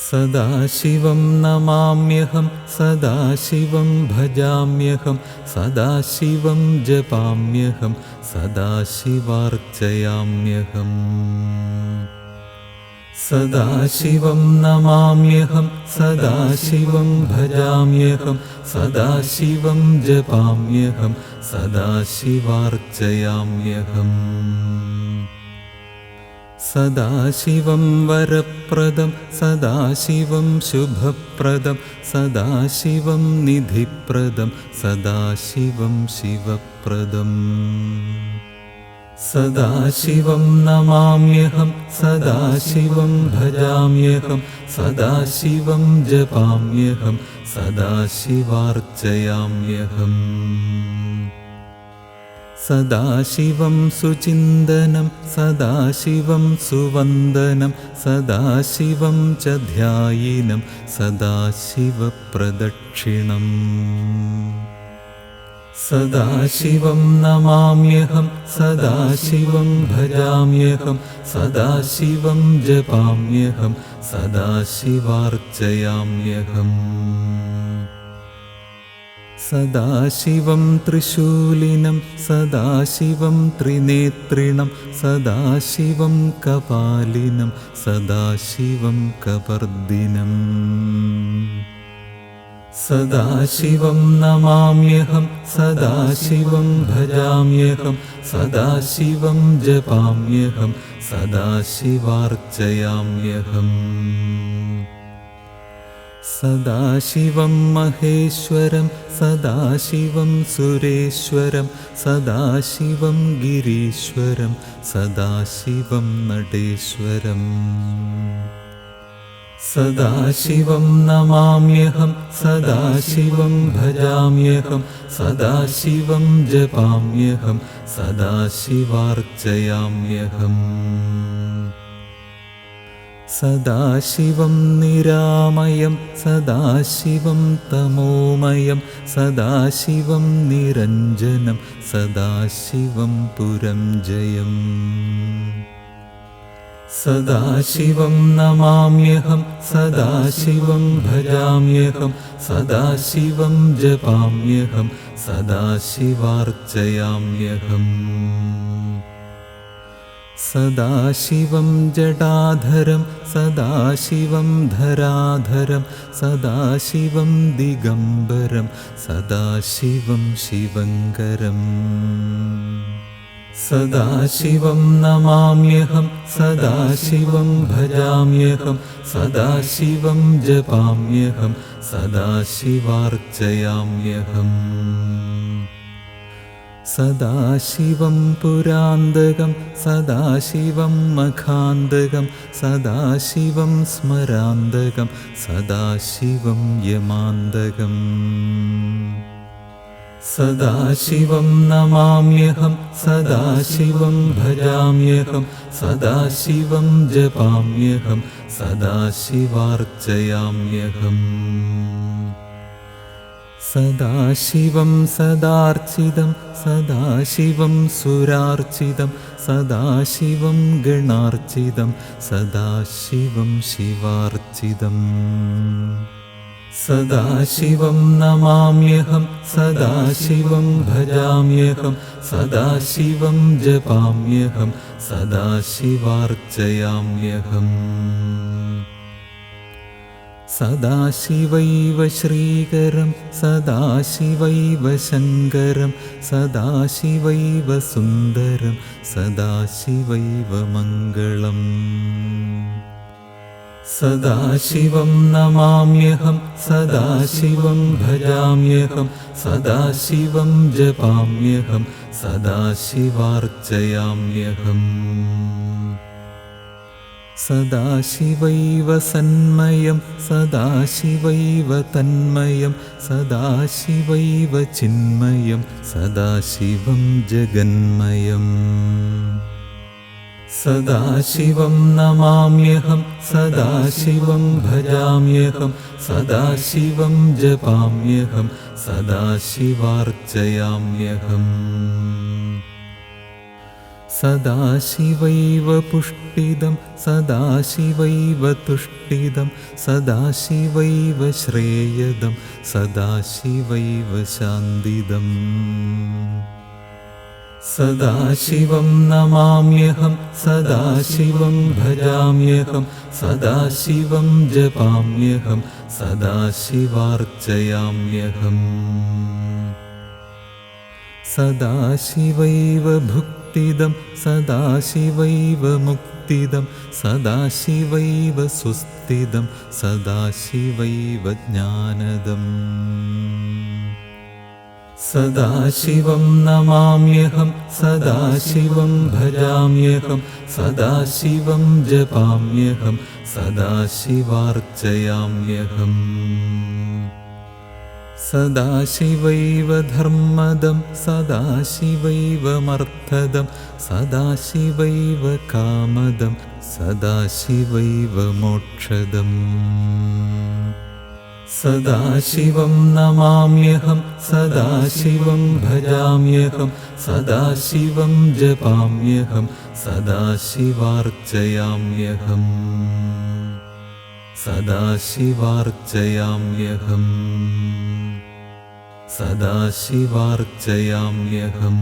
सदाशिवं नमाम्यहं सदाशिवं भजाम्यहं सदाशिवं जपाम्यहं सदाशिवार्चयाम्यहम् सदाशिवं नमाम्यहं सदाशिवं भजाम्यहं सदाशिवं जपाम्यहं सदाशिवार्चयाम्यहम् सदाशिवं वरप्रदं सदाशिवं शुभप्रदं सदाशिवं निधिप्रदं सदाशिवं शिवप्रदम् सदाशिवं नमाम्यहं सदाशिवं भजाम्यहं सदाशिवं जपाम्यहं सदाशिवार्चयाम्यहम् सदाशिवं सुचिन्तनं सदाशिवं सुवन्दनं सदाशिवं च ध्यायिनं सदाशिवप्रदक्षिणम् सदाशिवं नमाम्यहं सदाशिवं भजाम्यहं सदाशिवं जपाम्यहं सदाशिवार्चयाम्यहम् सदाशिवं त्रिशूलिनं सदाशिवं त्रिनेत्रिणं सदाशिवं कपालिनं सदाशिवं कपर्दिनम् सदाशिवं नमाम्यहं सदाशिवं भजाम्यहं सदाशिवं जपाम्यहं सदाशिवार्चयाम्यहम् सदाशिवं महेश्वरं सदाशिवं सुरेश्वरं सदाशिवं गिरीश्वरं सदाशिवं नटेश्वरम् सदाशिवं नमाम्यहं सदाशिवं भजाम्यहं सदाशिवं जपाम्यहं सदाशिवार्चयाम्यहम् सदाशिवं निरामयं सदाशिवं तमोमयं सदाशिवं निरञ्जनं सदाशिवं पुरञ्जयम् सदाशिवं नमाम्यहं सदाशिवं भजाम्यहं सदाशिवं जपाम्यहं सदाशिवार्चयाम्यहम् सदाशिवं जटाधरं सदाशिवं धराधरं सदाशिवं दिगम्बरं सदाशिवं शिवङ्करम् सदाशिवं नमाम्यहं सदाशिवं भजाम्यहं सदाशिवं जपाम्यहं सदाशिवार्चयाम्यहम् सदाशिवं पुरान्तकं सदाशिवं मखान्तकं सदाशिवं स्मरान्तकं सदाशिवं यमान्तकम् सदाशिवं नमाम्यहं सदाशिवं भजाम्यहं सदाशिवं जपाम्यहं सदाशिवार्चयाम्यहम् सदाशिवं सदार्चितं सदाशिवं सुरार्चितं सदाशिवं गणार्चितं सदाशिवं शिवार्चितम् सदाशिवं नमाम्यहं सदाशिवं भजाम्यहं सदाशिवं जपाम्यहं सदाशिवार्चयाम्यहम् सदाशिवैव श्रीकरं सदाशिवैव शङ्करं सदाशिवैव सुन्दरं सदाशिवैव मङ्गलम् सदाशिवं नमाम्यहं सदाशिवं भजाम्यहं सदाशिवं जपाम्यहं सदाशिवार्चयाम्यहम् सदाशिवैव सन्मयं सदाशिवैव तन्मयं सदाशिवैव चिन्मयं सदाशिवं जगन्मयम् सदाशिवं नमाम्यहं सदाशिवं भजाम्यहं सदाशिवं जपाम्यहं सदाशिवार्चयाम्यहम् സദാശിവൈവ പുഷ്ടിദം സദാശിവൈവ തുഷ്ടിദം സദാശിവൈവ ശ്രേയദം സദാശിവൈവ ശാന്തിദം. സദാശിവം നമാമ്യഹം സദാശിവം ഭജാമ്യഹം സദാശിവം ജപാമ്യഹം സദാശിവാർച്ചയാമ്യഹം. സദാശിവൈവ ഭുക്തിദം സദാശിവൈവ മുക്തിദം സദാശിവൈവ സുസ്ഥിതം സദാശിവൈവ ജ്ഞാനദം. സദാശിവം നമാമ്യഹം സദാശിവം ഭജാമ്യഹം സദാശിവം ജപാമ്യഹം സദാശിവാർച്ചയാമ്യഹം. സദാശിവൈവ ധർമ്മദം സദാശിവൈവമർത്ഥദം സദാശിവൈവ കാമദം സദാശിവൈവ മോക്ഷദം. സദാശിവം നമാമ്യഹം സദാശിവം ഭജാമ്യഹം സദാശിവം ജപാമ്യഹം സദാശിവാർച്ചയാമ്യഹം സദാശിവാർച്ചയാമ്യഹം സദാശിവാർച്ചയാമ്യഹം.